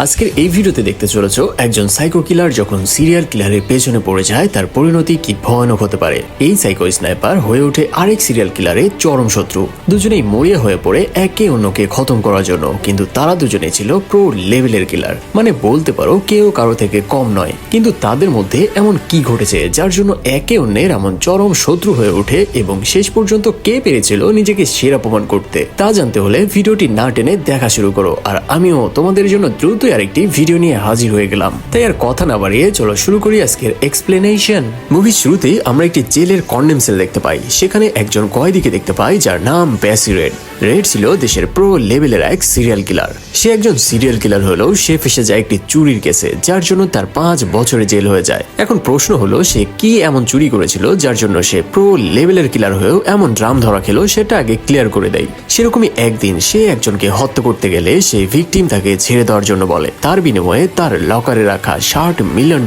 আজকের এই ভিডিওতে দেখতে চলেছো একজন সাইকো কিলার যখন সিরিয়াল কিলারের পেছনে পড়ে যায় তার পরিণতি কি ভয়ানক হতে পারে। এই সাইকো স্নাইপার হয়ে ওঠে আরেক সিরিয়াল কিলারের চরম শত্রু। দুজনেই মরিয়া হয়ে পড়ে একে অন্যকে খতম করার জন্য, কিন্তু তারা দুজনে ছিল প্রো লেভেলের কিলার, মানে বলতে পারো কেউ কারো থেকে কম নয়। কিন্তু তাদের মধ্যে এমন কি ঘটেছে যার জন্য একে অন্যের এমন চরম শত্রু হয়ে ওঠে এবং শেষ পর্যন্ত কে পেরেছিল নিজেকে সেরা প্রমাণ করতে, তা জানতে হলে ভিডিওটি না টেনে দেখা শুরু করো। আর আমিও তোমাদের জন্য দ্রুত আরেকটি ভিডিও নিয়ে হাজির হয়ে গেলাম। তাই আর কথা না বাড়িয়ে চলো শুরু করি আজকের এক্সপ্লেনেশন। মুভির শুরুতেই আমরা একটি জেলের কন্ডেম সেল দেখতে পাই। সেখানে একজন কয়েদিকে দেখতে পাই যার নাম প্যাসি রেড। রেড ছিল দেশের প্রো লেভেলের এক সিরিয়াল কিলার। সে একজন সিরিয়াল কিলার হলেও সে ফেসে যায় একটি চুরির কেসে, যার জন্য তার 5 বছরে জেল হয়ে যায়। এখন প্রশ্ন হলো সে কি এমন চুরি করেছিল যার জন্য সে প্রো লেভেলের কিলার হয়েও এমন ড্রাম ধরা খেলো, সেটা আগে ক্লিয়ার করে দেয়। সেরকমই একদিন সে একজনকে হত্যা করতে গেলে সেই ভিকটিম তাকে ছেড়ে দেওয়ার জন্য বলে, তার বিনিময়ে তার লকারে রাখা $60 মিলিয়ন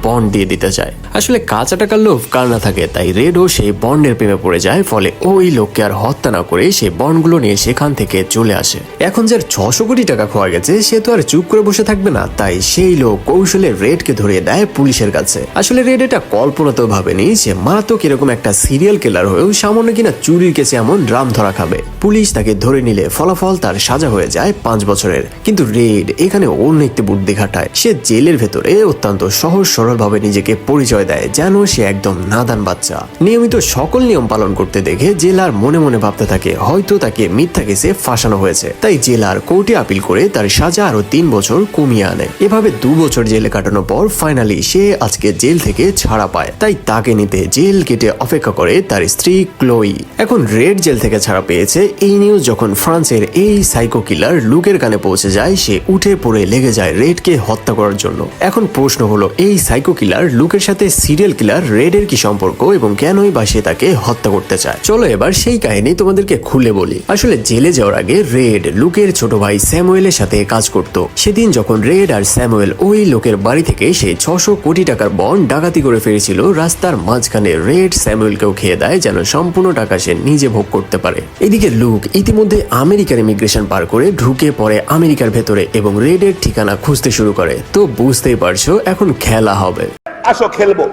বন্ড দিয়ে দিতে চায়। আসলে কাঁচা টাকার লোভ কার না থাকে, তাই রেডও সেই বন্ডের প্রেমে পড়ে যায়। ফলে ওই লোককে আর হত্যা না করে সেই বন্ডগুলো নিয়ে সেখান থেকে চলে আসে। এখন যার 600 কোটি টাকা খোয়া গেছে সে তো আর চুপ করে বসে থাকবে না, তাই সেই লোক কৌশলে রেডকে ধরিয়ে দেয় পুলিশের কাছে। আসলে রেড এটা কল্পনাতেও ভাবেনি সে মারাত্মক এরকম একটা সিরিয়াল কিলার হয়েও সামান্য কিনা চুরির কেসে এমন ড্রাম ধরা খাবে। পুলিশ তাকে ধরে নিলে ফলাফল তার সাজা হয়ে যায় 5 বছরের। কিন্তু রেড এখানে অন্য একটি বুদ্ধি খাটায়। সে জেলের ভেতরে অত্যন্ত সহজ সরল ভাবে নিজেকে পরিচয় দেয় যেন সে একদম নাদান বাচ্চা। নিয়মিত সকল নিয়ম পালন করতে দেখে জেলার মনে মনে ভাবতে থাকে হয়তো তাকে মিথ্যা কেসে ফাঁসানো হয়েছে। তাই জেলার কোর্টে আপিল করে তার সাজা আরো 3 বছর কমিয়ে আনে। এভাবে 2 বছর জেলে কাটানোর পর ফাইনালি সে আজকে জেল থেকে ছাড়া পায়। তাই তাকে নিতে জেল কেটে অপেক্ষা করে তার স্ত্রী ক্লোই। এখন রেড জেল থেকে ছাড়া পেয়েছে এই নিউজ যখন ফ্রান্সের এই সাইকো কিলার লুকের কানে পৌঁছে যায়, সে উঠে পড়ে লেগে যায় রেডকে হত্যা করার জন্য। এখন প্রশ্ন হলো এই সাইকো কিলার লুকের সাথে সিরিয়াল কিলার রেডের কি সম্পর্ক এবং কেনই বা সে তাকে হত্যা করতে চায়। চলো এবার সেই কাহিনী তোমাদেরকে খুলে বলি। আসলে জেলে যাওয়ার আগে রেড লুকের ছোট ভাই স্যামুয়েলের সাথে কাজ করত। সেদিন যখন রেড আর স্যামুয়েল ওই লোকের বাড়ি থেকে সেই 600 কোটি টাকার বন্ড ডাকাতি করে ফিরেছিল, রাস্তার মাঝখানে রেড স্যামুয়েলকেও খেয়ে দেয় যেন সম্পূর্ণ টাকা সে নিজে ভোগ করতে পারে। এদিকে লুক ইতিমধ্যে আমেরিকার ইমিগ্রেশন পার করে ঢুকে পড়ে আমেরিকার ভেতরে এবং রেডের ঠিকানা খুঁজতে শুরু করে। তো বুঝতেই পারছো এখন খেলা হবে। আসো খেলবো,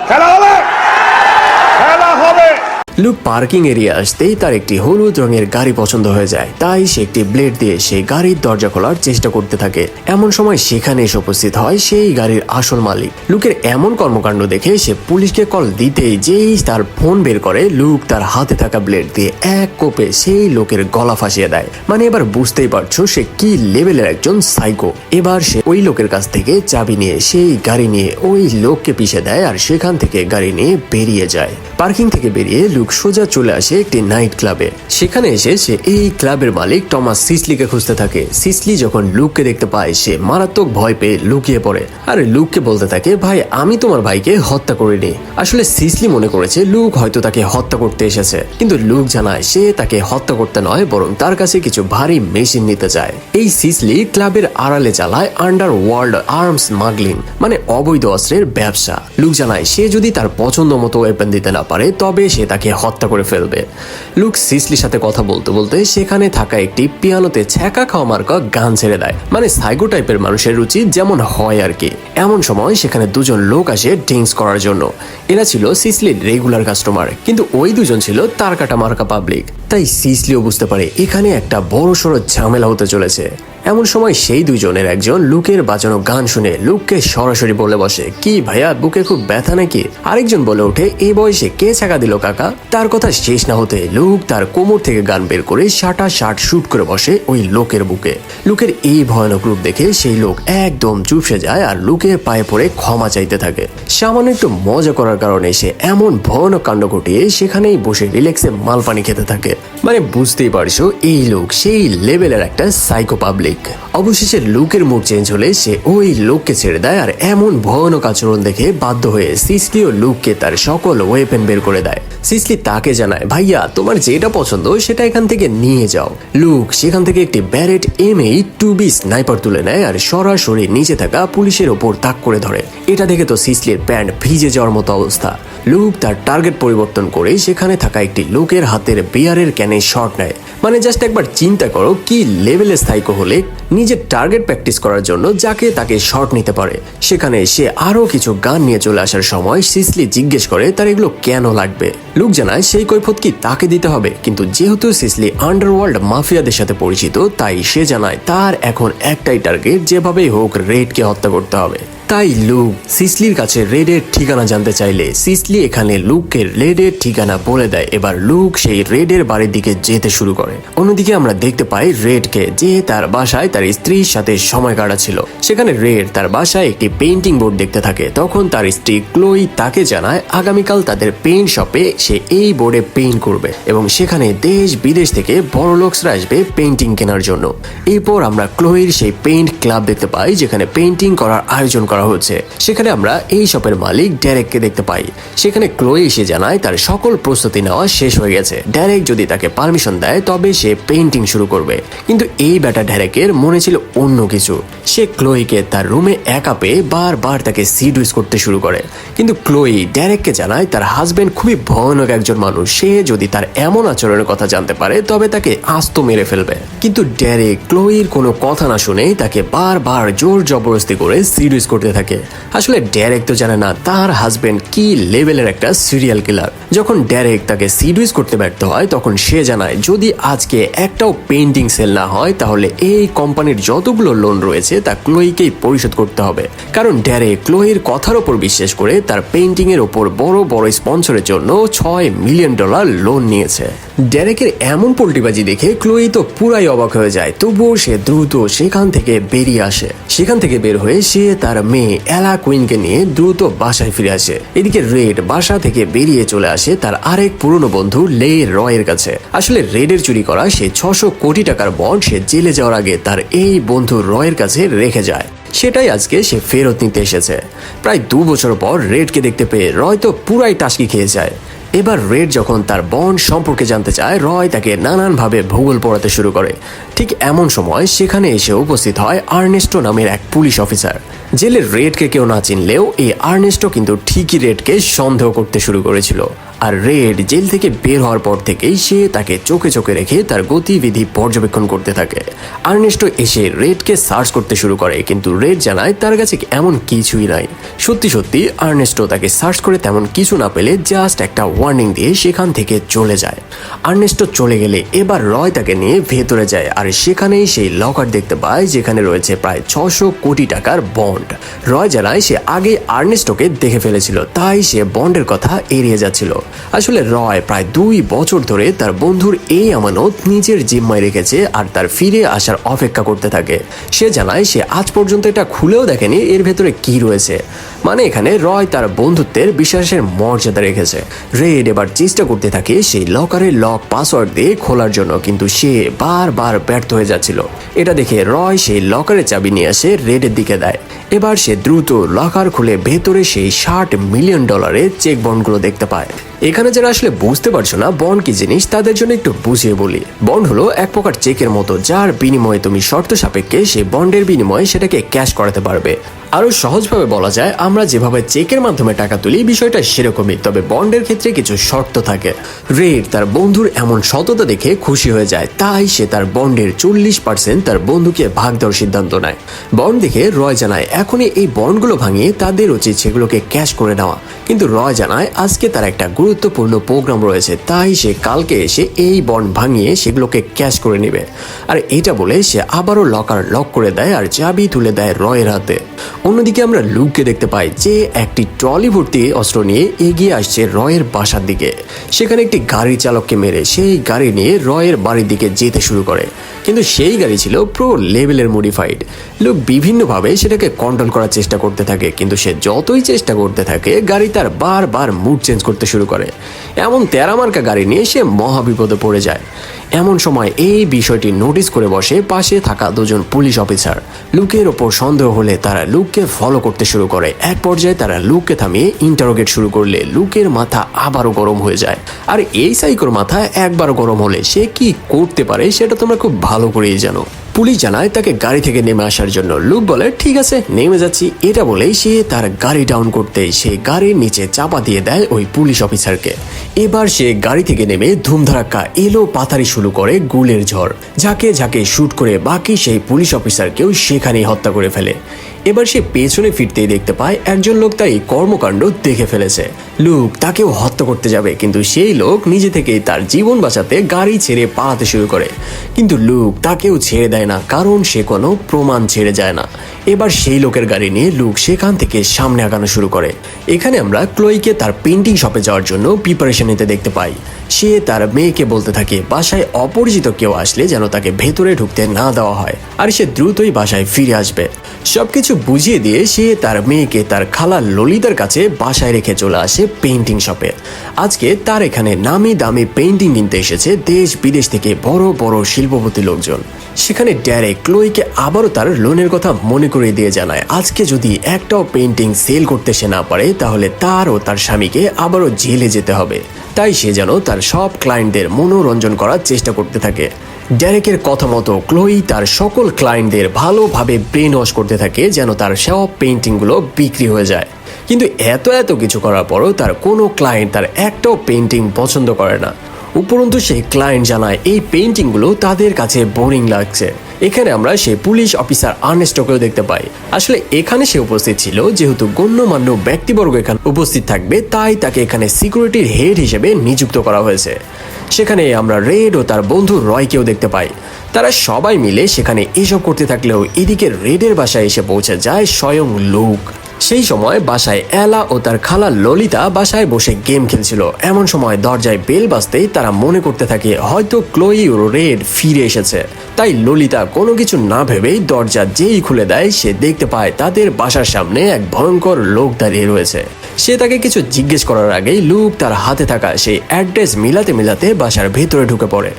খেলা হবে, খেলা হবে। লুক পার্কিং এরিয়া আসতেই তার একটি হলুদ রঙের গাড়ি পছন্দ হয়ে যায়। তাই সে একটি ব্লেড দিয়ে সেই গাড়ির দরজা খোলার চেষ্টা করতে থাকে। এমন সময় সেখানে এসে উপস্থিত হয় সেই গাড়ির আসল মালিক। লুকের এমন কর্মকাণ্ড দেখে সে পুলিশকে কল দিতেই যেই তার ফোন বের করে লুক তার হাতে থাকা ব্লেড দিয়ে এক কোপে সেই লোকের গলা ফাঁসিয়ে দেয়। মানে এবার বুঝতেই পারছো সে কি লেভেলের একজন সাইকো। এবার সে ওই লোকের কাছ থেকে চাবি নিয়ে সেই গাড়ি নিয়ে ওই লোককে পিষে দেয় আর সেখান থেকে গাড়ি নিয়ে বেরিয়ে যায়। পার্কিং থেকে বেরিয়ে লুক সোজা চলে আসে একটি নাইট ক্লাবে। সেখানে এসে সে এই ক্লাবের মালিক টমাস সিসলিকে খুঁজতে থাকে। সিসলি যখন লুককে দেখতে পায় সে মারাত্মক ভয় পেয়ে লুকিয়ে পড়ে আর লুককে বলতে থাকে, ভাই আমি তোমার ভাইকে হত্যা করিনি। আসলে সিসলি মনে করেছে লুক হয়তো তাকে হত্যা করতে এসেছে, কিন্তু লুক জানায় সে তাকে হত্যা করতে নয় বরং তার কাছে কিছু ভারী মেশিন নিতে চায়। এই সিসলি ক্লাবের আড়ালে চালায় আন্ডার ওয়ার্ল্ড আর্মস স্মাগলিং, মানে অবৈধ অস্ত্রের ব্যবসা। লুক জানায় সে যদি তার পছন্দ মতো ওয়েপন দিতে না পারে তবে সে তাকে হত্যা করে ফেলবে। লুক সিসলির সাথে কথা বলতে বলতে সেখানে থাকা একটি পিয়ানোতে ছ্যাঁকা খাওয়া মার্কা গান ছেড়ে দেয়। মানে সাইকো টাইপের মানুষের রুচি যেমন হয় আর কি। এমন সময় সেখানে 2 জন লোক আসে ড্রিঙ্কস করার জন্য। এরা ছিল সিসলির রেগুলার কাস্টমার, কিন্তু ওই 2 জন ছিল তার কাটা মার্কা পাবলিক। তাই সিসলিও বুঝতে পারে এখানে একটা বড় সড়ো ঝামেলা হতে চলেছে। এমন সময় সেই 2 জনের একজন লুকের বাজানো গান শুনে লুককে সরাসরি বলে বসে, কি ভাইয়া বুকে খুব ব্যথা নাকি? আরেকজন বলে ওঠে, এই বয়সে কে ছাকা দিল কাকা? তার কথা শেষ না হতে লুক তার কোমর থেকে গান বের করে শার্ট শুট করে বসে ওই লোকের বুকে। লুকের এই ভয়ানক রূপ দেখে সেই লোক একদম চুপসে যায় আর লুকের পায়ে পড়ে ক্ষমা চাইতে থাকে। সামান্য একটু মজা করার কারণে সে এমন ভয়ানক কাণ্ড ঘটিয়ে সেখানেই বসে রিল্যাক্সে মাল পানি খেতে থাকে। মানে বুঝতেই পারছো এই লোক সেই লেভেলের একটা সাইকো পাবলিক। অবশেষে লুকের মুড চেঞ্জ হলে সে ওই লোককে ছেড়ে দেয় আর এমন ভয়ানক আচরণ দেখে বাধ্য হয়ে সিসলি ও লুককে তার সকল ওয়েপেন বের করে দেয়। সিসলি তাকে জানায়, ভাইয়া তোমার যেটা পছন্দ সেটা এখান থেকে নিয়ে যাও। লুক সেখান থেকে একটি ব্যারেট M8-2B স্নাইপার তুলে নেয় আর সরাসরি নিচে থাকা পুলিশের ওপর তাক করে ধরে। এটা দেখে তো সিসলির প্যান্ট ভিজে যাওয়ার মতো অবস্থা। লুক তার টার্গেট পরিবর্তন করে সেখানে থাকা একটি লোকের হাতের বিয়ারের ক্যানে শট নেয়। মানে জাস্ট একবার চিন্তা করো কি লেভেলের সাইকো হলে নিজের টার্গেট প্র্যাকটিস করার জন্য যাকে তাকে শট নিতে পারে। সেখানে সে আরো কিছু গান নিয়ে চলে আসার সময় সিসলি জিজ্ঞেস করে তার এগুলো কেন লাগবে। লুক জানায় সেই কৈফত কি তাকে দিতে হবে, কিন্তু যেহেতু সিসলি আন্ডারওয়ার্ল্ড মাফিয়াদের সাথে পরিচিত তাই সে জানায় তার এখন একটাই টার্গেট, যেভাবেই হোক রেডকে হত্যা করতে হবে। তাই লুক সিসলির কাছে রেডের ঠিকানা জানতে চাইলে সিসলি এখানে লুককে রেডের ঠিকানা বলে দেয়। এবার লুক সেই রেডের বাড়ির দিকে যেতে শুরু করে। অন্যদিকে আমরা দেখতে পাই রেডকে, যে তার বাসায় তার স্ত্রীর সাথে সময় কাটাচ্ছিল। সেখানে রেড তার বাসায় একটি পেইন্টিং বোর্ড দেখতে থাকে। তখন তার স্ত্রী ক্লোই তাকে জানায় আগামীকাল তাদের পেইন্ট শপে সে এই বোর্ডে পেইন্ট করবে এবং সেখানে দেশ বিদেশ থেকে বড় লোকসরা আসবে পেইন্টিং কেনার জন্য। এরপর আমরা ক্লোইর সেই পেইন্ট ক্লাব দেখতে পাই যেখানে পেইন্টিং করার আয়োজন করা হচ্ছে। সেখানে আমরা এই শপের মালিক ডেরেককে দেখতে পাই। সেখানে ক্লোই এসে জানায় তার সকল প্রস্তুতি নেওয়া শেষ হয়ে গেছে। ডেরেক যদি তাকে পারমিশন দেয় তবে সে পেইন্টিং শুরু করবে। কিন্তু এই ব্যাটা ডেরেকের মনে ছিল অন্য কিছু। সে ক্লোইকে তার রুমে একা পেয়ে বারবার তাকে সিডুইস করতে শুরু করে। কিন্তু ক্লোই ডেরেককে জানায় তার হাজবেন্ড খুবই ভয়ানক একজন মানুষ, সে যদি তার এমন আচরণের কথা জানতে পারে তবে তাকে আস্ত মেরে ফেলবে। কিন্তু ডেরেক ক্লোইর কোনো কথা না শুনে তাকে বারবার জোর জবরদস্তি করে সিডুইস করতে থাকে। আসলে ডেরেক তো জানে না তার হাজবেন্ড কি লেভেলের একটা সিরিয়াল কিলার। যখন ডেরেক তাকে সিডুইস করতে ব্যর্থ হয় তখন সে জানায় যদি আজকে একটাও পেইন্টিং সেল না হয় তাহলে এই কোম্পানির যতগুলো লোন রয়েছে তা ক্লোইকেই পরিশোধ করতে হবে। কারণ ডেরেক ক্লোইর কথার উপর বিশ্বাস করে তার পেইন্টিং এর উপর বড় বড় স্পন্সরের জন্য $6 মিলিয়ন লোন নিয়েছে। ডেরেকের এমন পোল্টিবাজি দেখে ক্লোই তো পুরাই অবাক হয়ে যায়। তবুও সে দ্রুত সেখান থেকে বেরিয়ে আসে। সেখান থেকে বের হয়ে সে তার মেয়ে এলা কুইনকে নিয়ে দ্রুত বাসায় ফিরে আসে। এদিকে রেড বাসা থেকে বেরিয়ে চলে আসে তার আরেক পুরনো বন্ধু লে রয়ের কাছে। আসলে রেডের চুরি করা সেই 600 কোটি টাকার বন্ড সে জেলে যাওয়ার আগে তার এই বন্ধু রয়ের কাছে রেখে যায়। সেটাই আজকে সে ফেরত নিতে এসেছে। প্রায় 2 বছর পর রেডকে দেখতে পেয়ে রয় তো পুরাই টাসকি খেয়ে যায়। এবার রেড যখন তার বন্ড সম্পর্কে জানতে চায় রয় তাকে নানানভাবে ভূগোল পড়াতে শুরু করে। ঠিক এমন সময় সেখানে এসে উপস্থিত হয় আর্নেস্টো নামের এক পুলিশ অফিসার। জেলের রেডকে কেউ না চিনলেও এই আর্নেস্টো কিন্তু ঠিকই রেডকে সন্দেহ করতে শুরু করেছিল। আর রেড জেল থেকে বের হওয়ার পর থেকেই সে তাকে চোখে চোখে রেখে তার গতিবিধি পর্যবেক্ষণ করতে থাকে। আর্নেস্টো এসে রেডকে সার্চ করতে শুরু করে, কিন্তু রেড জানায় তার কাছে এমন কিছুই নাই। সত্যি সত্যি আর্নেস্টো তাকে সার্চ করে তেমন কিছু না পেলে জাস্ট একটা ওয়ার্নিং দিয়ে সেখান থেকে চলে যায়। আর্নেস্টো চলে গেলে এবার রয় তাকে নিয়ে ভেতরে যায় আর সেখানেই সেই লকার দেখতে পায় যেখানে রয়েছে প্রায় 600 কোটি টাকার বন্ড। রয় জানায় সে আগে আর্নেস্টোকে দেখে ফেলেছিল, তাই সে বন্ডের কথা এড়িয়ে যাচ্ছিল। আসলে রয় প্রায় 2 বছর ধরে তার বন্ধুর এই আমানত নিজের জিম্মায় রেখেছে আর তার ফিরে আসার অপেক্ষা করতে থাকে। সে জানায় সে আজ পর্যন্ত এটা খুলেও দেখেনি এর ভেতরে কি রয়েছে। মানে এখানে রয় তার বন্ধুত্বের বিশ্বাসের মর্যাদা রেখেছে। রেড এবার চেষ্টা করতে থাকে সেই লকারের লক পাসওয়ার্ড দিয়ে খোলার জন্য, কিন্তু সে বারবার ব্যর্থ হয়ে যাচ্ছিল। এটা দেখে রয় সেই লকারের চাবি নিয়ে এসে রেডের দিকে দেয়। এবার সে দ্রুত লকার খুলে ভেতরে সেই $60 মিলিয়ন চেক বন্ডগুলো দেখতে পায়। এখানে যারা আসলে বুঝতে পারছো না বন্ড কি জিনিস তাদের জন্য একটু বুঝিয়ে বলি। বন্ড হলো এক প্রকার চেকের মতো, যার বিনিময়ে তুমি শর্ত সাপেক্ষে সেই বন্ডের বিনিময়ে সেটাকে ক্যাশ করাতে পারবে। আরো সহজভাবে বলা যায় আমরা যেভাবে চেকের মাধ্যমে টাকা তুলি বিষয়টা সেরকমই, তবে বন্ডের ক্ষেত্রে কিছু শর্ত থাকে। রেড তার বন্ধুর এমন সততা দেখে খুশি হয়ে যায়, তাই সে তার বন্ডের 40% তার বন্ধুকে ভাগ দেওয়ার সিদ্ধান্ত নেয়। বন্ড দেখে রয় জানায় এখনই এই বন্ডগুলো ভাঙিয়ে তাদের উচিত সেগুলোকে ক্যাশ করে নেওয়া, কিন্তু রয় জানায় আজকে তার একটা গুরুত্বপূর্ণ প্রোগ্রাম রয়েছে, তাই সে কালকে এসে এই বন্ড ভাঙিয়ে সেগুলোকে ক্যাশ করে নেবে। আর এটা বলে সে আবারও লকার লক করে দেয় আর চাবি তুলে দেয় রয়ের হাতে। অন্যদিকে আমরা লুককে দেখতে পাই যে একটি ট্রলি ভর্তি অস্ত্র নিয়ে এগিয়ে আসছে রয়ের বাসার দিকে। সেখানে একটি গাড়ি চালককে মেরে সেই গাড়ি নিয়ে রয়ের বাড়ির দিকে যেতে শুরু করে, কিন্তু সেই গাড়ি ছিল প্রো লেভেলের মডিফাইড। লুক বিভিন্নভাবে সেটাকে কন্ট্রোল করার চেষ্টা করতে থাকে, কিন্তু সে যতই চেষ্টা করতে থাকে গাড়ি তার বারবার মুড চেঞ্জ করতে শুরু করে। এমন তেরামার্কা গাড়ি নিয়ে সে মহাবিপদে পড়ে যায়। এমন সময় এই বিষয়টি নোটিস করে বসে পাশে থাকা 2জন পুলিশ অফিসার। লুকের ওপর সন্দেহ হলে তারা লুককে ফলো করতে শুরু করে। এক পর্যায়ে তারা লুককে থামিয়ে ইন্টারোগেট শুরু করলে লুকের মাথা আবারও গরম হয়ে যায়। আর এই সাইকোর মাথা একবার গরম হলে সে কি করতে পারে সেটা তোমরা খুব ভালো করেই জানো। পুলিশ জানায় তাকে গাড়ি থেকে নেমে আসার জন্য। লুক বলে ঠিক আছে নেমে যাচ্ছি। এটা বলেই সে তার গাড়ি ডাউন করতেই সে গাড়ির নিচে চাপা দিয়ে দেয় ওই পুলিশ অফিসারকে। এবার সে গাড়ি থেকে নেমে ধুমধারাক্কা এলো পাথারি শুরু করে গুলের ঝড়। ঝাঁকে ঝাঁকে শুট করে বাকি সেই পুলিশ অফিসারকেও সেখানেই হত্যা করে ফেলে। এবার সে পেছনে ফিরতেই দেখতে পায় একজন লোক তাই কর্মকাণ্ড দেখে ফেলেছে। লুক তাকেও হত্যা করতে যাবে, কিন্তু সেই লোক নিজে থেকেই তার জীবন বাঁচাতে গাড়ি ছেড়ে পালাতে শুরু করে। কিন্তু লুক তাকেও ছেড়ে দেয় না, কারণ সে কোনো প্রমাণ ছেড়ে যায় না। এবার সেই লোকের গাড়ি নিয়ে লুক সেখান থেকে সামনে আগানো শুরু করে। এখানে আমরা ক্লোইকে তার পেন্টিং শপে যাওয়ার জন্য প্রিপারেশন নিতে দেখতে পাই। সে তার মেয়েকে বলতে থাকে বাসায় অপরিচিত কেউ আসলে যেন তাকে ভেতরে ঢুকতে না দেওয়া হয়, আর সে দ্রুতই বাসায় ফিরে আসবে। সবকিছু বুঝিয়ে দিয়ে সে তার মেয়েকে তার খালা ললিতার কাছে বাসায় রেখে চলে আসে পেন্টিং শপে। আজকে তার এখানে নামি দামি পেন্টিং কিনতে এসেছে দেশ বিদেশ থেকে বড় বড় শিল্পপতি লোকজন। সেখানে ড্যারেক ক্লোইকে আবারও তার লোনের কথা মনে করিয়ে দিয়ে জানায় আজকে যদি একটাও পেন্টিং সেল করতে সে না পারে তাহলে তার ও তার স্বামীকে আবারও জেলে যেতে হবে। তাই সে যেন তার সব ক্লায়েন্টদের মনোরঞ্জন করার চেষ্টা করতে থাকে। ড্যারেকের কথা মতো ক্লোই তার সকল ক্লায়েন্টদের ভালোভাবে ব্রেন ওয়াশ করতে থাকে যেন তার সব পেন্টিংগুলো বিক্রি হয়ে যায়। কিন্তু এত কিছু করার পরও তার কোনো ক্লায়েন্ট তার একটাও পেন্টিং পছন্দ করে না। উপরন্তু সেই ক্লায়েন্ট জানায় এই পেন্টিংগুলো তাদের কাছে বোরিং লাগছে। এখানে আমরা সেই পুলিশ অফিসার আর্নেস্টোকেও দেখতে পাই। আসলে এখানে সে উপস্থিত ছিল যেহেতু গণ্যমান্য ব্যক্তিবর্গ এখানে উপস্থিত থাকবে, তাই তাকে এখানে সিকিউরিটির হেড হিসেবে নিযুক্ত করা হয়েছে। সেখানে আমরা রেড ও তার বন্ধু রয়কেও দেখতে পাই। তারা সবাই মিলে সেখানে এসব করতে থাকলেও এদিকে রেডের বাসায় এসে পৌঁছে যায় স্বয়ং লুক। সেই সময় বাসায় এলা ও তার খালা ললিতা বাসায় বসে গেম খেলছিল। এমন সময় দরজায় বেল বাজতেই তারা মনে করতে থাকে হয়তো ক্লোই ও রেড ফিরে এসেছে। তাই ললিতা কোনো কিছু না ভেবেই দরজা যেই খুলে দেয় সে দেখতে পায় তাদের বাসার সামনে এক ভয়ঙ্কর লোক দাঁড়িয়ে রয়েছে। সে তাকে কিছু জিজ্ঞেস করার আগেই লুক তার হাতে থাকা সেই অ্যাড্রেস মিলাতে বাসার ভেতরে ঢুকে পড়ে।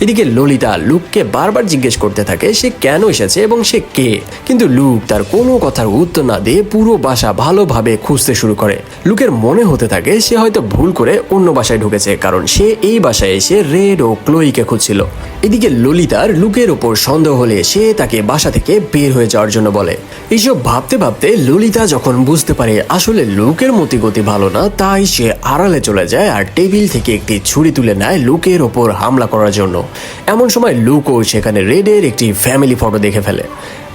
এদিকে ললিতা লুককে বারবার জিজ্ঞেস করতে থাকে সে কেন এসেছে এবং সে কে, কিন্তু লুক তার কোনো কথার উত্তর না দিয়ে পুরো বাসা ভালোভাবে খুঁজতে শুরু করে। লুকের মনে হতে থাকে সে হয়তো ভুল করে অন্য বাসায় ঢুকেছে, কারণ সে এই বাসায় এসে রেড ও ক্লোইকে খুঁজছিল। এদিকে ললিতার লুকের ওপর সন্দেহ হলে সে তাকে বাসা থেকে বের হয়ে যাওয়ার জন্য বলে। এইসব ভাবতে ললিতা যখন বুঝতে পারে আসলে লুকের মতিগতি ভালো না, তাই সে আড়ালে চলে যায় আর টেবিল থেকে একটি ছুরি তুলে নেয় লুকের ওপর হামলা করার জন্য। এমন সময় লুকও সেখানে রেডের একটি ফ্যামিলি ফটো দেখে ফেলে,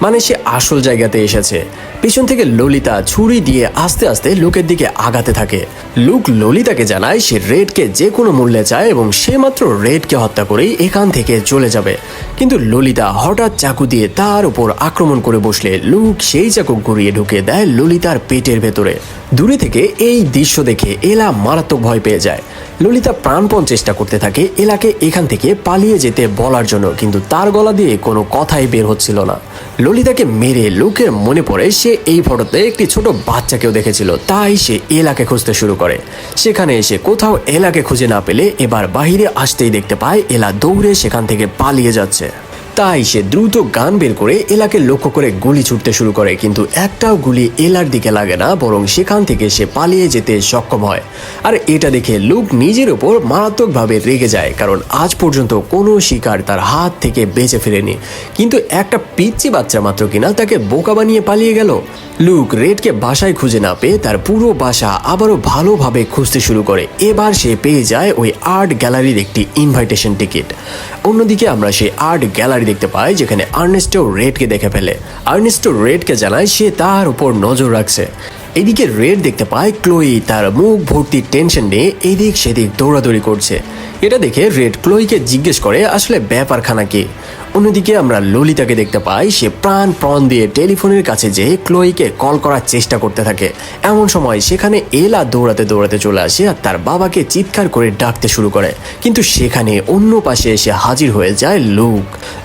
মানে সে আসল জায়গাতে এসেছে। পিছন থেকে ললিতা ছুরি দিয়ে আস্তে আস্তে লুকের দিকে আগাতে থাকে। লুক ললিতাকে জানায় সে রেডকে যে কোনো মূল্যে চায় এবং সে মাত্র রেডকে হত্যা করেই এখান থেকে চলে যাবে। কিন্তু ললিতা হঠাৎ চাকু দিয়ে তার উপর আক্রমণ করে বসলে লুক সেই চাকু ঘুরিয়ে ঢুকে দেয় ললিতার পেটের ভেতরে। দূরে থেকে এই দৃশ্য দেখে এলা মারাত্মক ভয় পেয়ে যায়। ললিতা প্রাণপণ চেষ্টা করতে থাকে এলাকে এখান থেকে পালিয়ে যেতে বলার জন্য, কিন্তু তার গলা দিয়ে কোনো কথাই বের হচ্ছিল না। ললিতাকে মেরে লুকের মনে পড়ে সে এই ফটোতে একটি ছোট বাচ্চাকেও দেখেছিল, তাই সে এলাকে খুঁজতে শুরু করে। সেখানে এসে কোথাও এলাকে খুঁজে না পেলে এবার বাহিরে আসতেই দেখতে পায় এলা দৌড়ে সেখান থেকে পালিয়ে যাচ্ছে। তাই সে দ্রুত গান বের করে এলাকে লক্ষ্য করে গুলি ছুটতে শুরু করে, কিন্তু একটাও গুলি এলার দিকে লাগে না, বরং সেখান থেকে সে পালিয়ে যেতে সক্ষম হয়। আর এটা দেখে লুক নিজের ওপর মারাত্মকভাবে রেগে যায়, কারণ আজ পর্যন্ত কোনো শিকার তার হাত থেকে বেঁচে ফেরেনি, কিন্তু একটা পিচ্চি বাচ্চা মাত্র কিনা তাকে বোকা বানিয়ে পালিয়ে গেল। লুক রেডকে বাসায় খুঁজে না পেয়ে তার পুরো বাসা আবারও ভালোভাবে খুঁজতে শুরু করে। এবার সে পেয়ে যায় ওই আর্ট গ্যালারির একটি ইনভাইটেশন টিকিট। অন্যদিকে আমরা সেই আর্ট গ্যালারি দেখতে পাই যেখানে আর্নেস্টো রেডকে দেখে ফেলে। আর্নেস্টো রেডকে জানায় সে তার উপর নজর রাখছে। এদিকে রেড দেখতে পায় ক্লোই তার মুখ ভর্তি টেনশন নিয়ে এদিক সেদিক দৌড়াদৌড়ি করছে। এটা দেখে রেড ক্লোইকে জিজ্ঞেস করে আসলে ব্যাপারখানা কি। অন্যদিকে আমরা ললিতাকে দেখতে পাই সে প্রাণ দিয়ে টেলিফোনের কাছে যেয়ে ক্লোইকে কল করার চেষ্টা করতে থাকে। এমন সময় সেখানে এলা দৌড়াতে চলে আসে আর তার বাবাকে চিৎকার করে ডাকতে শুরু করে, কিন্তু সেখানে অন্য পাশে এসে হাজির হয়ে যায়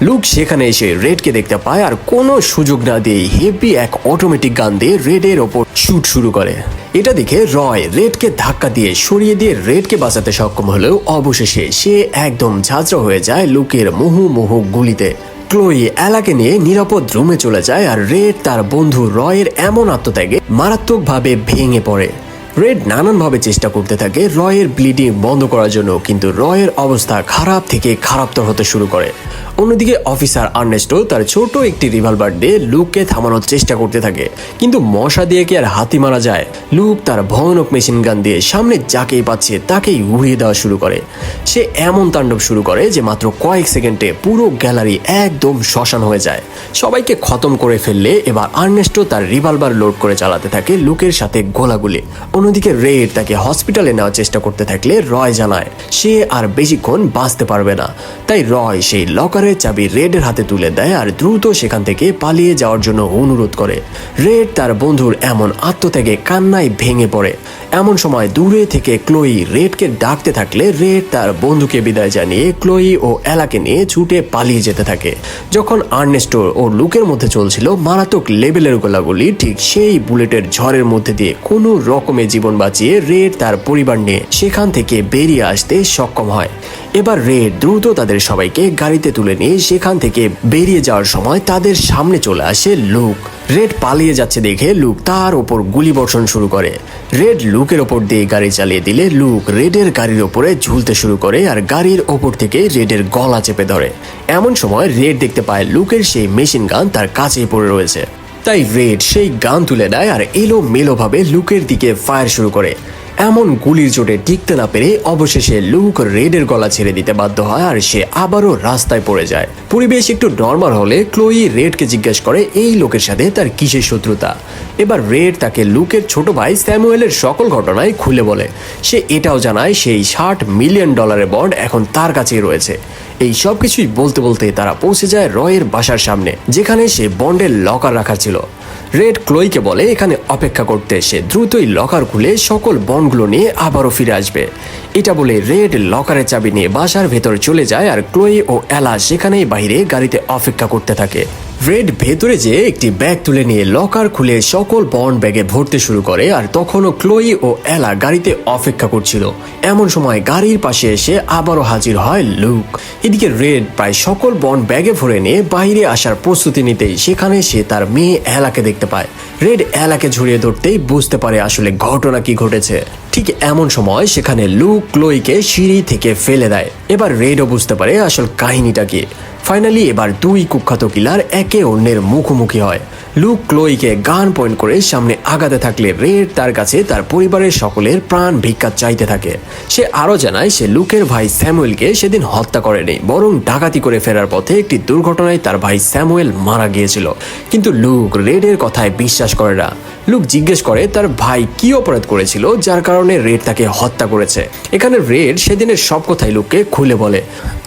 লুক সেখানে এসে রেডকে দেখতে পায় আর কোনো সুযোগ না দিয়ে হেভি এক অটোমেটিক গান দিয়ে রেডের ওপর শুট শুরু করে। এটা দেখে রয় রেডকে ধাক্কা দিয়ে সরিয়ে দিয়ে রেডকে বাঁচাতে সক্ষম হলেও অবশেষে সে একদম ঝাঁঝরা হয়ে যায় লুকের মুহু গুলিতে। ক্লোই এলাকে নিয়ে নিরাপদ রুমে চলে যায় আর রেড তার বন্ধু রয়ের এমন আত্মত্যাগে মারাত্মকভাবে ভেঙে পড়ে। রেড নানানভাবে চেষ্টা করতে থাকে রয়ের ব্লিডিং বন্ধ করার জন্য, কিন্তু রয়ের অবস্থা খারাপ থেকে খারাপতর হতে শুরু করে। অন্যদিকে অফিসার আর্নেস্টো তার ছোট একটি রিভলভার দিয়ে লুককে থামানোর চেষ্টা করতে থাকে, কিন্তু মশা দিয়ে কি আর হাতি মারা যায়। লুক তার ভয়ানক মেশিন গান দিয়ে সামনে যাকেই পাচ্ছে তাকেই উড়িয়ে দেওয়া শুরু করে। সে এমন তাণ্ডব শুরু করে যে মাত্র কয়েক সেকেন্ডে পুরো গ্যালারি একদম শ্মশান হয়ে যায়। সবাইকে খতম করে ফেললে এবার আর্নেস্টো তার রিভলভার লোড করে চালাতে থাকে লুকের সাথে গোলাগুলি। অন্যদিকে রেড তাকে হসপিটালে নেওয়ার চেষ্টা করতে থাকলে রয় জানায় সে আর বেশিক্ষণ বাঁচতে পারবে না। তাই রয় সেই লকারের চাবি রেডের হাতে তুলে দেয় আর দ্রুত সেখান থেকে পালিয়ে যাওয়ার জন্য অনুরোধ করে। রেড তার বন্ধুর এমন আত্মত্যাগে কান্নায় ভেঙে পড়ে। এমন সময় দূরে থেকে ক্লোই রেডকে ডাকতে থাকলে রেড তার বন্ধুকে বিদায় জানিয়ে ক্লোই ও এলাকে নিয়ে ছুটে পালিয়ে যেতে থাকে। যখন আর্নেস্টো ও লুকের মধ্যে চলছিল মারাত্মক লেভেলের গোলাগুলি, ঠিক সেই বুলেটের ঝড়ের মধ্যে দিয়ে কোনো রকমে জীবন বাঁচিয়ে রেড তার পরিবার নিয়ে সেখান থেকে বেরিয়ে আসতে সক্ষম হয়। এবার রেড দ্রুত তাদের সবাইকে গাড়িতে তুলে নিয়ে সেখান থেকে বেরিয়ে যাওয়ার সময় তাদের সামনে চলে আসে লুক। রেড পালিয়ে যাচ্ছে দেখে লুক তার ওপর গুলি বর্ষণ শুরু করে। রেড লুকের ওপর দিয়ে গাড়ি চালিয়ে দিলে লুক রেডের গাড়ির ওপরে ঝুলতে শুরু করে আর গাড়ির ওপর থেকে রেডের গলা চেপে ধরে। এমন সময় রেড দেখতে পায় লুকের সেই মেশিন গান তার কাছেই পড়ে রয়েছে। তাই রেড সেই গান তুলে নেয় আর এলোমেলোভাবে লুকের দিকে ফায়ার শুরু করে। এমন গুলির চোটে টিকতে না পেরে অবশেষে লুক রেডের গলা ছেড়ে দিতে বাধ্য হয় আর সে আবারও রাস্তায় পড়ে যায়। পরিবেশ একটু নর্মাল হলে ক্লোই রেডকে জিজ্ঞাসা করে এই লোকের সাথে তার কিসের শত্রুতা। এবার রেড তাকে লুকের ছোট ভাই স্যামুয়েলের সকল ঘটনায় খুলে বলে। সে এটাও জানায় সেই $60 মিলিয়ন বন্ড এখন তার কাছেই রয়েছে। এই সব কিছুই বলতে বলতে তারা পৌঁছে যায় রয়ের বাসার সামনে, যেখানে সে বন্ডের লকার রাখা ছিল। রেড ক্লোইকে বলে এখানে অপেক্ষা করতে, সে দ্রুতই লকার খুলে সকল বন্ডগুলো নিয়ে আবারও ফিরে আসবে। এটা বলে রেড লকারের চাবি নিয়ে বাসার ভেতর চলে যায় আর ক্লোই ও এলা সেখানেই বাইরে গাড়িতে অপেক্ষা করতে থাকে। রেড ভেতরে যেয়ে একটি ব্যাগ তুলে নিয়ে লকার খুলে সকল বন্ড ব্যাগে ভরতে শুরু করে আর তখনও ক্লোই ও এলা গাড়িতে অপেক্ষা করছিল। এমন সময় গাড়ির পাশে এসে আবারও হাজির হয় লুক। এদিকে রেড প্রায় সকল বন্ড ব্যাগে ভরে নিয়ে বাইরে আসার প্রস্তুতি নিতেই সেখানে সে তার মেয়ে এলাকে দেখতে পায়। রেড এলাকে ঝরিয়ে ধরতেই বুঝতে পারে আসলে ঘটনা কি ঘটেছে। ঠিক এমন সময় সেখানে লুক ক্লোইকে সিঁড়ি থেকে ফেলে দেয়। এবার রেডও বুঝতে পারে আসল কাহিনীটা কি। ফাইনালি এবার দুই কুখ্যাত কিলার একে অন্যের মুখোমুখি হয়। লুক ক্লোইকে গান পয়েন্ট করে সামনে আগাতে থাকলে রেড তার কাছে তার পরিবারের সকলের প্রাণ ভিক্ষা চাইতে থাকে। সে আরও জানায় সে লুকের ভাই স্যামুয়েলকে সেদিন হত্যা করেনি, বরং ডাকাতি করে ফেরার পথে একটি দুর্ঘটনায় তার ভাই স্যামুয়েল মারা গিয়েছিল। কিন্তু লুক রেডের কথায় বিশ্বাস করে না। লুক জিজ্ঞেস করে তার ভাই কি অপরাধ করেছিল যার কারণে রেড তাকে হত্যা করেছে। এখানে রেড সেদিনের সব কথাই লুককে খুলে বলে।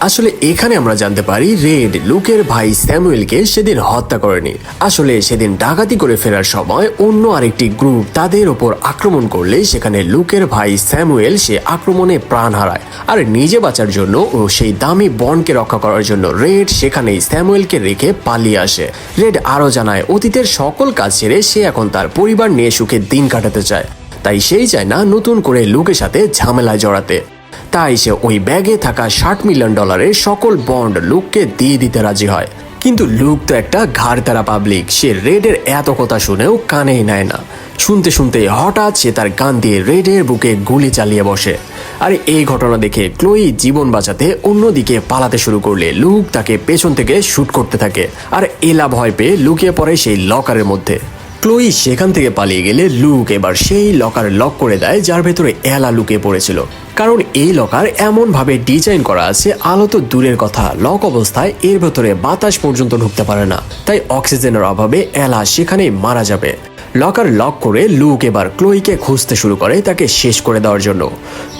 আসলে এখানে আমরা জানতে পারি রেড লুকের ভাই স্যামুয়েলকে সেদিন হত্যা করেনি। আসলে সেদিন ডাকাতি করে ফেরার সময় অন্য আরেকটি গ্রুপ তাদের ওপর আক্রমণ করলে সেখানে লুকের ভাই স্যামুয়েল সে আক্রমণে প্রাণ হারায়। আর নিজে বাঁচার জন্য ও সেই দামি বন্ডকে রক্ষা করার জন্য রেড সেখানেই স্যামুয়েলকে রেখে পালিয়ে আসে। রেড আরও জানায় অতীতের সকল কাজ ছেড়ে সে এখন তার পরিবার নিয়ে সুখে দিন কাটাতে চায়। তাই সেই চায় না নতুন করে লুকের সাথে ঝামেলায় জড়াতে। তাই সে ওই ব্যাগে থাকা $60 মিলিয়ন সকল বন্ড লুককে দিয়ে দিতে রাজি হয়। কিন্তু লুক তো একটা ঘাড়তারা পাবলিক, সে রেডের এত কথা শুনেও কানেই নেয় না। শুনতে শুনতে হঠাৎ সে তার গান দিয়ে রেডের বুকে গুলি চালিয়ে বসে। আর এই ঘটনা দেখে ক্লোই জীবন বাঁচাতে অন্যদিকে পালাতে শুরু করলে লুক তাকে পেছন থেকে শুট করতে থাকে। আর এলা ভয় পেয়ে লুকিয়ে পড়ে সেই লকারের মধ্যে। ক্লোই সেখান থেকে পালিয়ে গেলে লুক এবার সেই লকার লক করে দেয় যার ভেতরে এলা লুকিয়ে পড়েছিল। কারণ এই লকার এমনভাবে ডিজাইন করা আছে আলো তো দূরের কথা, লক অবস্থায় এর ভেতরে বাতাস পর্যন্ত ঢুকতে পারে না। তাই অক্সিজেনের অভাবে এলা সেখানেই মারা যাবে। লকার লক করে লুক এবার ক্লোইকে খুঁজতে শুরু করে তাকে শেষ করে দেওয়ার জন্য।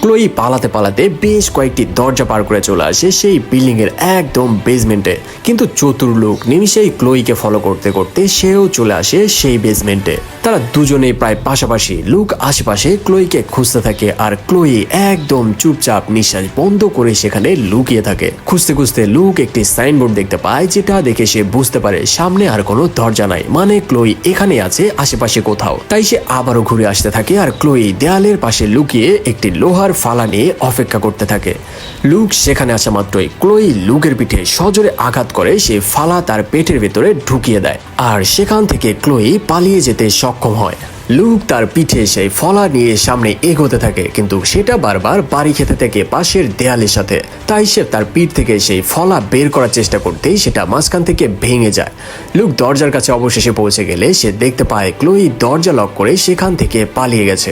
ক্লোই পালাতে পালাতে বেশ কয়েকটি দরজা পার করে চলে আসে সেই বিল্ডিং এর একদম বেসমেন্টে। কিন্তু চতুর লুক নিমিষেই ক্লোইকে ফলো করতে করতে সেও চলে আসে সেই বেসমেন্টে। তারা দুজনেই প্রায় পাশাপাশি। লুক আশেপাশে ক্লোইকে খুঁজতে থাকে আর ক্লোই একদম চুপচাপ নিঃশ্বাস বন্ধ করে সেখানে লুকিয়ে থাকে। খুঁজতে খুঁজতে লুক একটি সাইনবোর্ড দেখতে পায়, যেটা দেখে সে বুঝতে পারে সামনে আর কোনো দরজা নাই, মানে ক্লোই এখানে আছে আশেপাশে কোথাও। তাই সে আবারও ঘুরে আসতে থাকে আর ক্লোই দেয়ালের পাশে লুকিয়ে একটি লোহার ফালা নিয়ে অপেক্ষা করতে থাকে। লুক সেখানে আসা মাত্রই ক্লোই লুকের পিঠে সজোরে আঘাত করে সে ফালা তার পেটের ভেতরে ঢুকিয়ে দেয় আর সেখান থেকে ক্লোই পালিয়ে যেতে সক্ষম হয়। লুক তার পিঠে সেই ফলা নিয়ে সামনে এগোতে থাকে, কিন্তু সেটা বারবার বাড়ি খেতে থাকে পাশের দেয়ালের সাথে। তাই সে তার পিঠ থেকে সেই ফলা বের করার চেষ্টা করতেই সেটা মাঝখান থেকে ভেঙে যায়। লুক দরজার কাছে অবশেষে পৌঁছে গেলে সে দেখতে পায় ক্লোই দরজা লক করে সেখান থেকে পালিয়ে গেছে।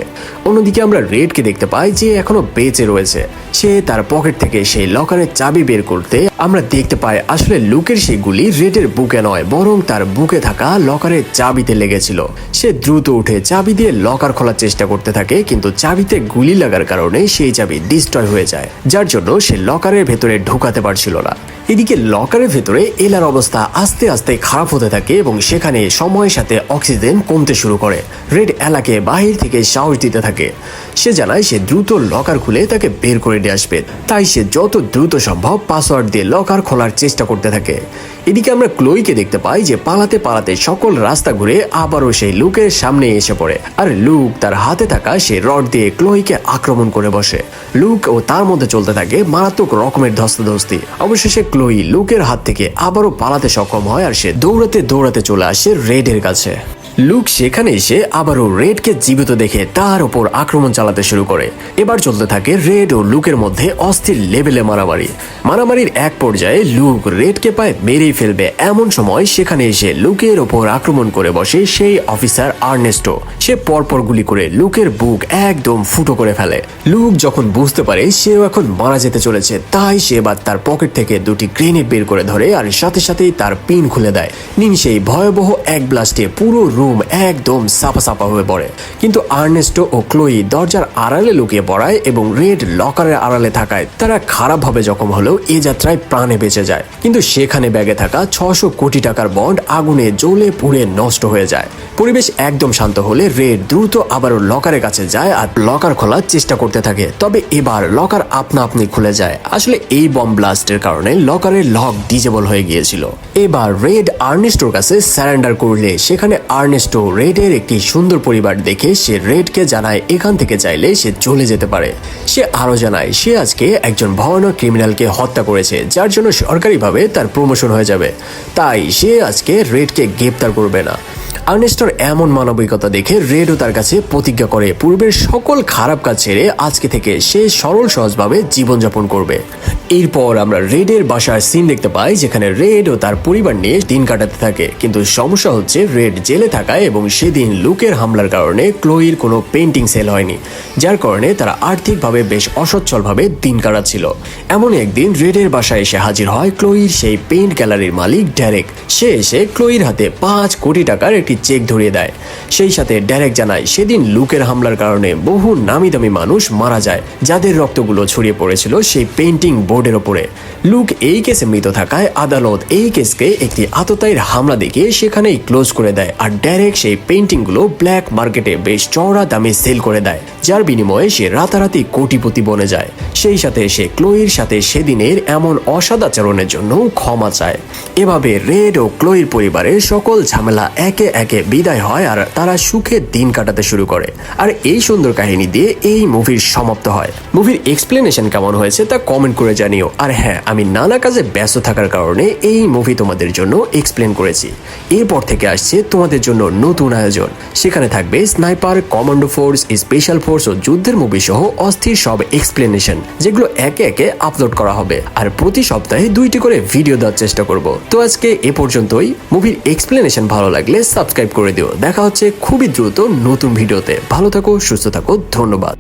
অন্যদিকে আমরা রেডকে দেখতে পাই যে এখনো বেঁচে রয়েছে। সে তার পকেট থেকে সেই লকারের চাবি বের করতে আমরা দেখতে পাই আসলে লুকের সেই গুলি রেডের বুকে নয়, বরং তার বুকে থাকা লকারের চাবিতে লেগেছিল। সে দ্রুত উঠে চাবি দিয়ে লকার খোলার চেষ্টা করতে থাকে, কিন্তু চাবিতে গুলি লাগার কারণে সেই চাবি ডিস্ট্রয় হয়ে যায়, যার জন্য সে লকারের ভেতরে ঢুকাতে পারছিল না। এদিকে লকারের ভেতরে এলার অবস্থা আস্তে আস্তে খারাপ হতে থাকে এবং সেখানে সময়ের সাথে অক্সিজেন কমতে শুরু করে। রেড এলাকে বাহির থেকে সাহস দিতে থাকে। সে জানায় সে দ্রুত লকার খুলে তাকে বের করে নিয়ে আসবে, তাই সে যত দ্রুত সম্ভব পাসওয়ার্ড দিয়ে লকার খোলার চেষ্টা করতে থাকে। এদিকে আমরা ক্লোইকে দেখতে পাই যে পালাতে পালাতে সকল রাস্তা ঘুরে আবারও সেই লুকের সামনে এসে পড়ে, আর লুক তার হাতে থাকা সেই রড দিয়ে ক্লোইকে আক্রমণ করে বসে। লুক ও তার মধ্যে চলতে থাকে মারাত্মক রকমের ধস্তাধস্তি। অবশেষে ক্লোই লুকের হাত থেকে আবারও পালাতে সক্ষম হয়, আর সে দৌড়াতে দৌড়াতে চলে আসে রেডের কাছে। লুক সেখানে এসে আবারও রেডকে জীবিত দেখে তার ওপর আক্রমণ চালাতে শুরু করে। এবার চলতে থাকে রেড ও লুকের মধ্যে অস্থির লেভেলে মারামারির এক পর্যায়ে লুক রেডকে পায় মেরেই ফেলবে, এমন সময় সেখানে এসে লুকের ওপর আক্রমণ করে বসে সেই অফিসার আর্নেস্টো। সে পরপর গুলি করে লুকের বুক একদম ফুটো করে ফেলে। লুক যখন বুঝতে পারে সেও এখন মারা যেতে চলেছে, তাই সে এবার তার পকেট থেকে দুটি গ্রেনেড বের করে ধরে আর সাথে সাথেই তার পিন খুলে দেয়। নিমিষেই ভয়াবহ এক ব্লাস্টে পুরো রুম একদম সাপা সাপা হয়ে পড়ে। কিন্তু আর্নেস্টো ও ক্লোই দরজার আড়ালে লুকিয়ে পড়ায় এবং রেড লকারের আড়ালে থাকায় তারা খারাপভাবে জখম হলেও এ যাত্রায় প্রাণে বেঁচে যায়। কিন্তু সেখানে ব্যাগে থাকা 600 কোটি টাকার বন্ড আগুনে জ্বলে পুড়ে নষ্ট হয়ে যায়। পরিবেশ একদম শান্ত হলে রেড দ্রুত আবারও লকারের কাছে যায় আর লকার খোলার চেষ্টা করতে থাকে, তবে এবার লকার আপনা আপনি খুলে যায়। আসলে এই বম ব্লাস্টের কারণে লকারের লক ডিজেবল হয়ে গিয়েছিল। এবার রেড আর্নেস্টোর কাছে সারেন্ডার করলে সেখানে আর্নেস্টো রেডের একটি সুন্দর পরিবার দেখে সে রেডকে জানায় এখান থেকে চাইলে সে চলে যেতে পারে। সে আরো জানায় সে আজকে একজন ভয়ানক ক্রিমিনালকে হত্যা করেছে, যার জন্য সরকারিভাবে তার প্রমোশন হয়ে যাবে, তাই সে আজকে রেডকে গ্রেপ্তার করবে না। আর্নেস্টোর এমন মানবিকতা দেখে রেডও তার কাছে প্রতিজ্ঞা করে পূর্বের সকল খারাপ কাজ ছেড়ে আজকে থেকে সে সরল সহজভাবে জীবনযাপন করবে। এরপর আমরা রেডের বাসার সিন দেখতে পাই, যেখানে রেড ও তার পরিবার নিয়ে দিন কাটাতে থাকে। কিন্তু সমস্যা হচ্ছে রেড জেলে থাকায় এবং সেদিন লুকের হামলার কারণে ক্লোইর কোনো পেন্টিং সেল হয়নি, যার কারণে তারা আর্থিকভাবে বেশ অসচ্ছলভাবে দিন কাটাচ্ছিল। এমন একদিন রেডের বাসায় এসে হাজির হয় ক্লোইর সেই পেইন্ট গ্যালারির মালিক ডেরেক। সে এসে ক্লোইর হাতে 5 কোটি টাকার একটি চেক ধরিয়ে দেয়। সেই সাথে ডেরেক জানায় সেদিন লুকের হামলার কারণে বহু নামি দামি মানুষ মারা যায়, যাদের রক্তগুলো ছড়িয়ে পড়েছিল সেই পেইন্টিং বোর্ডের ওপরে। লুক এই কেসে মৃত থাকায় আদালত এই কেসকে একটি আততায়ীর হামলা দেখিয়ে সেখানেই ক্লোজ করে দেয়, আর ডেরেক সেই পেইন্টিংগুলো ব্ল্যাক মার্কেটে বেশ চড়া দামে সেল করে দেয়, যার বিনিময়ে সে রাতারাতি কোটিপতি বনে যায়। সেই সাথে সে ক্লোইর সাথে সেদিনের এমন অসদাচরণের জন্য ক্ষমা চায়। এভাবে রেড ও ক্লোইর পরিবারের সকল ঝামেলা একে একে বিদায় হয় আর তারা সুখে দিন কাটাতে শুরু করে। আর এই সুন্দর কাহিনী দিয়ে এই মুভির সমাপ্ত হয়। মুভির এক্সপ্লেনেশন কেমন হয়েছে তা কমেন্ট করে জানিও। আর হ্যাঁ, আমি নানা কাজে ব্যস্ত থাকার কারণে এই মুভি তোমাদের জন্য এক্সপ্লেন করেছি। এরপর থেকে আসছে তোমাদের জন্য নতুন আয়োজন। সেখানে থাকবে sniper, commando force, special force ও যুদ্ধের মুভি সহ অস্থির সব এক্সপ্লেনেশন, যেগুলো একে একে আপলোড করা হবে। আর প্রতি সপ্তাহে 2টি করে ভিডিও দেওয়ার চেষ্টা করব। তো আজকে এ পর্যন্তই। মুভির এক্সপ্লেনেশন ভালো লাগলে সাবস্ক্রাইব করে দিও। দেখা হচ্ছে খুবই দ্রুত নতুন ভিডিওতে। ভালো থাকো, সুস্থ থাকো, ধন্যবাদ।